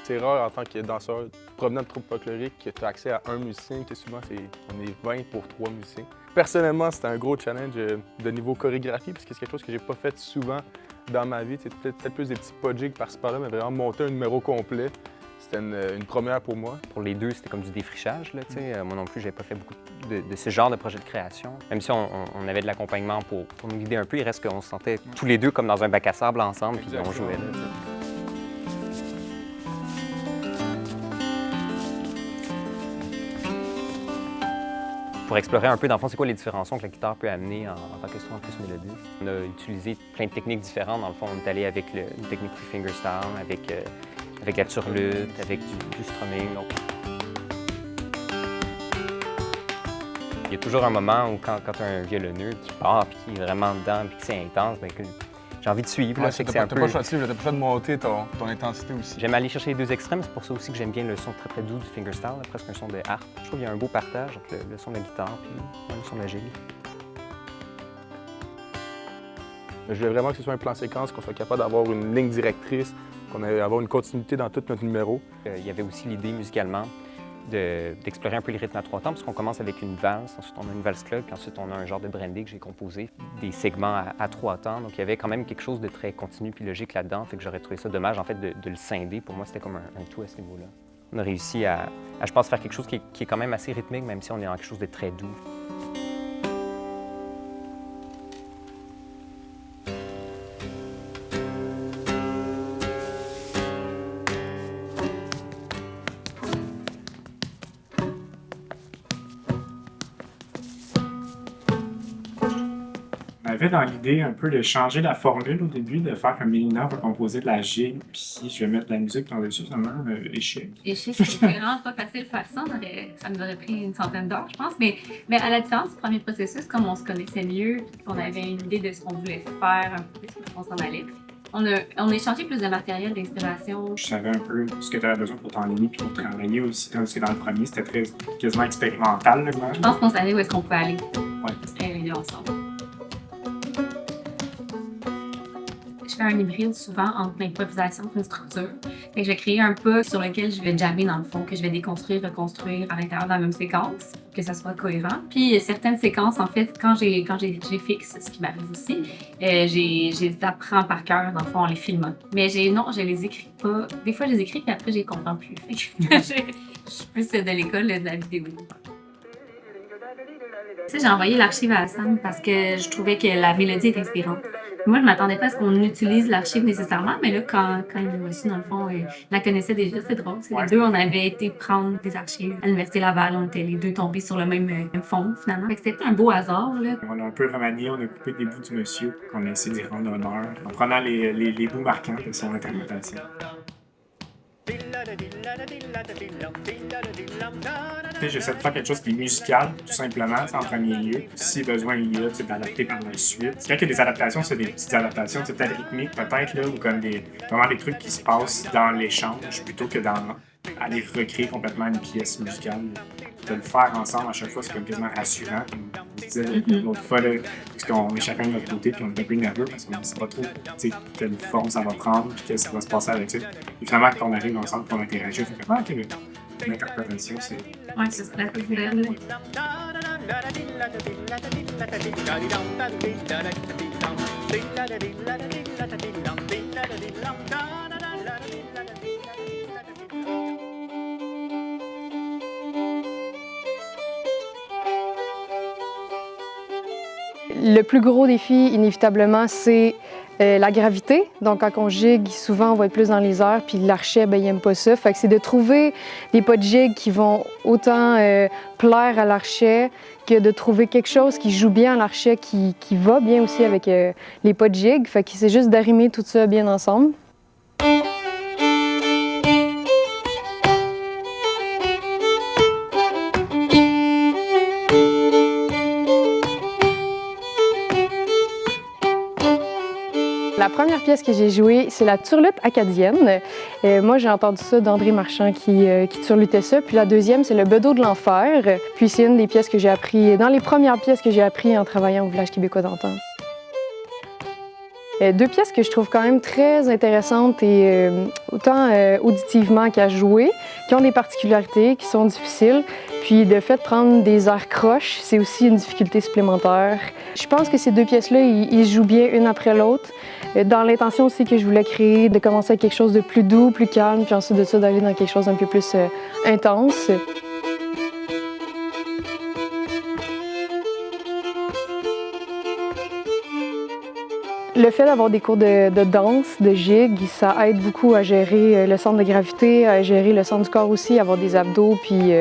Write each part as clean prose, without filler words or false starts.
C'est rare en tant que danseur provenant de troupe folklorique que tu as accès à un musicien, que souvent on est 20 pour 3 musiciens. Personnellement, c'était un gros challenge de niveau chorégraphie, parce que c'est quelque chose que j'ai pas fait souvent dans ma vie. C'est peut-être plus des petits pas de jigs par-ci par-là, mais vraiment monter un numéro complet, c'était une première pour moi. Pour les deux, c'était comme du défrichage, là, tu sais. Moi non plus, j'avais pas fait beaucoup de ce genre de projet de création. Même si on avait de l'accompagnement pour nous guider un peu, il reste qu'on se sentait tous les deux comme dans un bac à sable ensemble, puis on jouait là, tu sais. Pour explorer un peu, dans le fond, c'est quoi les différents sons que la guitare peut amener en tant que son en plus mélodique. On a utilisé plein de techniques différentes. Dans le fond, on est allé avec une technique plus fingerstyle, avec la turlute, avec du strumming. Donc, il y a toujours un moment où quand tu as un violonneux qui part, puis qui est vraiment dedans, puis que c'est intense, bien que j'ai envie de suivre. Ouais, c'est t'as pas le choix de suivre, t'as pas le choix de monter ton intensité aussi. J'aime aller chercher les deux extrêmes, c'est pour ça aussi que j'aime bien le son très doux du fingerstyle, presque un son de harpe. Je trouve qu'il y a un beau partage entre le son de la guitare et le son de la gigue. Je voulais vraiment que ce soit un plan séquence, qu'on soit capable d'avoir une ligne directrice, qu'on ait avoir une continuité dans tout notre numéro. Il y avait aussi l'idée musicalement d'explorer un peu les rythmes à 3 temps, parce qu'on commence avec une valse, ensuite on a une valse club, puis ensuite on a un genre de brandy que j'ai composé, des segments à 3 temps. Donc il y avait quand même quelque chose de très continu puis logique là-dedans, fait que j'aurais trouvé ça dommage en fait de le scinder. Pour moi, c'était comme un tout à ce niveau-là. On a réussi à, je pense, faire quelque chose qui est quand même assez rythmique, même si on est dans quelque chose de très doux. On avait dans l'idée un peu de changer la formule au début, de faire que Mélina va composer de la gigue, puis je vais mettre de la musique par-dessus, vraiment échec. Échec, c'est vraiment pas facile de faire ça. Ça nous aurait pris une centaine d'heures, je pense. Mais à la différence du premier processus, comme on se connaissait mieux, qu'on avait une idée de ce qu'on voulait faire, un peu plus où on s'en allait, on a échangé plus de matériel d'inspiration. Je savais un peu ce que tu avais besoin pour t'enligner puis pour travailler aussi, parce que dans le premier, c'était quasiment expérimental. Là, je pense qu'on savait où est-ce qu'on pouvait aller. Ouais. Et ensemble. Je fais un hybride souvent entre l'improvisation et une structure. Fait que je vais créer un pas sur lequel je vais jammer dans le fond, que je vais déconstruire, reconstruire à l'intérieur de la même séquence, pour que ça soit cohérent. Puis certaines séquences, en fait, quand j'ai fixe, ce qui m'arrive aussi, je les apprends par cœur, dans le fond, en les filmant. Mais je les écris pas. Des fois, je les écris, puis après, je les comprends plus. Fait que je suis plus de l'école de la vidéo. Tu sais, j'ai envoyé l'archive à Sam parce que je trouvais que la mélodie est inspirante. Moi, je m'attendais pas à ce qu'on utilise l'archive nécessairement, mais là, quand il l'a reçu, dans le fond, il la connaissait déjà, c'est drôle. Les deux, on avait été prendre des archives à l'Université Laval, on était les deux tombés sur le même fond, finalement. C'était un beau hasard, là. On a un peu remanié, on a coupé des bouts du monsieur qu'on a essayé d'y rendre honneur, en prenant les bouts marquants de son interprétation. J'essaie de faire quelque chose qui est musical, tout simplement, en premier lieu. Si besoin il y a d'adapter par la suite. Quand il y a des adaptations, c'est des petites adaptations, c'est peut-être rythmiques, peut-être, là, ou comme vraiment des trucs qui se passent dans l'échange plutôt que aller recréer complètement une pièce musicale. De le faire ensemble à chaque fois, c'est comme quasiment rassurant. Comme je disais l'autre fois, là, parce qu'on est chacun de notre côté, puis on est un peu nerveux parce qu'on ne sait pas trop quelle forme ça va prendre, puis qu'est-ce qui va se passer avec ça. Et finalement, quand on arrive ensemble, qu'on interagit, on fait comme OK, l'interprétation, c'est. Ouais, c'est ça, la couleur. Le plus gros défi, inévitablement, c'est la gravité. Donc, quand on gigue, souvent, on va être plus dans les airs, puis l'archet, il n'aime pas ça. Fait que c'est de trouver des pas de gigue qui vont autant plaire à l'archet que de trouver quelque chose qui joue bien à l'archet, qui va bien aussi avec les pas de gigue. Fait que c'est juste d'arrimer tout ça bien ensemble. La première pièce que j'ai jouée, c'est la turlute acadienne. Moi, j'ai entendu ça d'André Marchand qui turlutait ça. Puis la deuxième, c'est le bedeau de l'enfer. Puis c'est une des pièces que j'ai appris, dans les premières pièces que j'ai appris en travaillant au Village québécois d'antan. Deux pièces que je trouve quand même très intéressantes et autant auditivement qu'à jouer, qui ont des particularités, qui sont difficiles. Puis de fait, prendre des airs croches, c'est aussi une difficulté supplémentaire. Je pense que ces deux pièces-là, ils se jouent bien une après l'autre. Dans l'intention aussi que je voulais créer, de commencer avec quelque chose de plus doux, plus calme, puis ensuite de ça, d'aller dans quelque chose d'un peu plus intense. Le fait d'avoir des cours de danse, de gig, ça aide beaucoup à gérer le centre de gravité, à gérer le centre du corps aussi, avoir des abdos, puis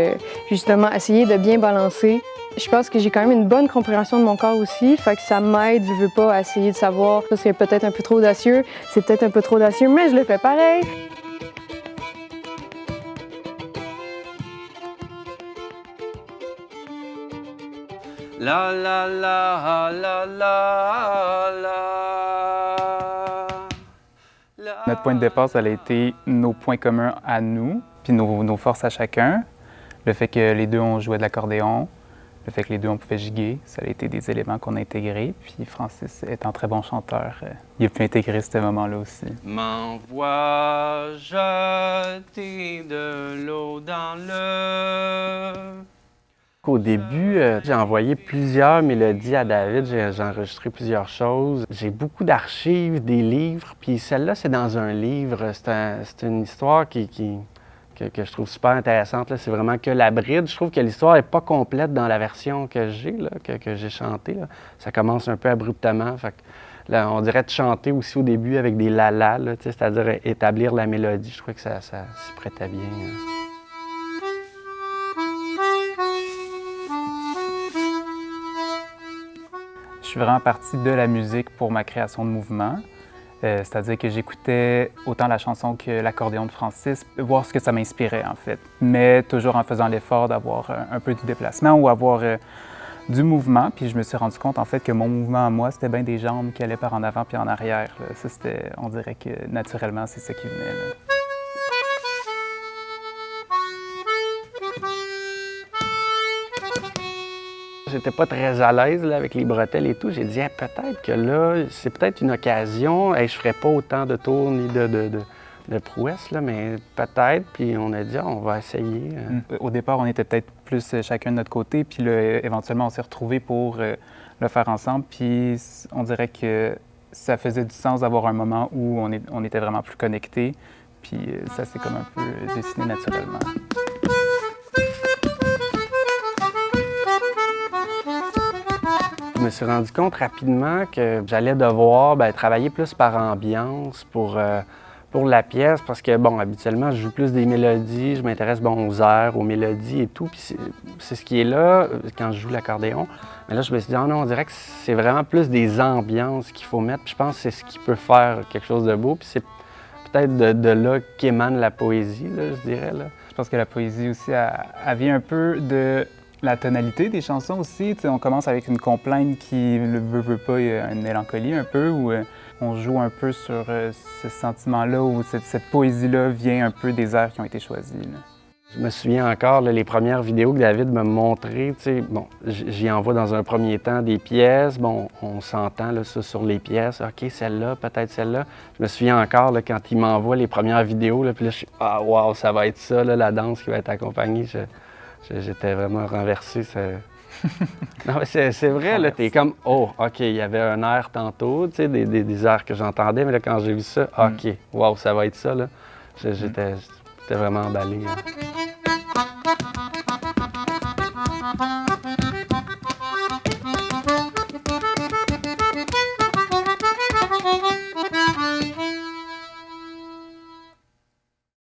justement essayer de bien balancer. Je pense que j'ai quand même une bonne compréhension de mon corps aussi, fait que ça m'aide, je veux pas, à essayer de savoir, ça c'est peut-être un peu trop audacieux, c'est peut-être un peu trop audacieux, mais je le fais pareil. La la la la la la. Notre point de départ, ça a été nos points communs à nous, puis nos forces à chacun. Le fait que les deux, on jouait de l'accordéon, le fait que les deux, on pouvait giguer, ça a été des éléments qu'on a intégrés. Puis Francis étant très bon chanteur, il a pu intégrer ce moment-là aussi. M'envoie jeter de l'eau dans le... Au début, j'ai envoyé plusieurs mélodies à David, j'ai enregistré plusieurs choses. J'ai beaucoup d'archives, des livres, puis celle-là, c'est dans un livre. C'est une histoire que je trouve super intéressante. C'est vraiment que la bride. Je trouve que l'histoire n'est pas complète dans la version que j'ai, que j'ai chantée. Là. Ça commence un peu abruptement. Fait que, là, on dirait de chanter aussi au début avec des la-la, c'est-à-dire établir la mélodie. Je trouvais que ça s'y prêtait bien. Je suis vraiment parti de la musique pour ma création de mouvement. C'est-à-dire que j'écoutais autant la chanson que l'accordéon de Francis, voir ce que ça m'inspirait en fait. Mais toujours en faisant l'effort d'avoir un peu du déplacement ou avoir du mouvement. Puis je me suis rendu compte en fait que mon mouvement à moi, c'était bien des jambes qui allaient par en avant puis en arrière. Là. Ça, c'était, on dirait que naturellement, c'est ça qui venait. Là. J'étais pas très à l'aise là, avec les bretelles et tout. J'ai dit, peut-être que là, c'est peut-être une occasion. Je ferais pas autant de tours ni de prouesses, là, mais peut-être. Puis on a dit, on va essayer. Au départ, on était peut-être plus chacun de notre côté. Puis là, éventuellement, on s'est retrouvés pour le faire ensemble. Puis on dirait que ça faisait du sens d'avoir un moment où on était vraiment plus connectés. Puis ça s'est comme un peu dessiné naturellement. Je me suis rendu compte rapidement que j'allais devoir travailler plus par ambiance pour la pièce parce que, bon, habituellement, je joue plus des mélodies, je m'intéresse aux airs, aux mélodies et tout, puis c'est ce qui est là quand je joue l'accordéon. Mais là, je me suis dit, oh non, on dirait que c'est vraiment plus des ambiances qu'il faut mettre, puis je pense que c'est ce qui peut faire quelque chose de beau, puis c'est peut-être de là qu'émane la poésie, là, je dirais. Là. Je pense que la poésie aussi, elle vient un peu de la tonalité des chansons aussi. T'sais, on commence avec une complainte qui ne veut pas, une mélancolie un peu, où on joue un peu sur ce sentiment-là, où cette poésie-là vient un peu des airs qui ont été choisis. Là. Je me souviens encore, là, les premières vidéos que David m'a montrées, bon, j'y envoie dans un premier temps des pièces, bon, on s'entend là, ça, sur les pièces, OK, celle-là, peut-être celle-là. Je me souviens encore là, quand il m'envoie les premières vidéos, là, puis là, je suis « Ah, wow, ça va être ça, là, la danse qui va être accompagnée. » J'étais vraiment renversé. Non, mais c'est vrai, là, t'es comme « Oh, OK, il y avait un air tantôt, tu sais, des airs que j'entendais, mais là, quand j'ai vu ça, OK, wow, ça va être ça, là. » J'étais vraiment emballé. Hein.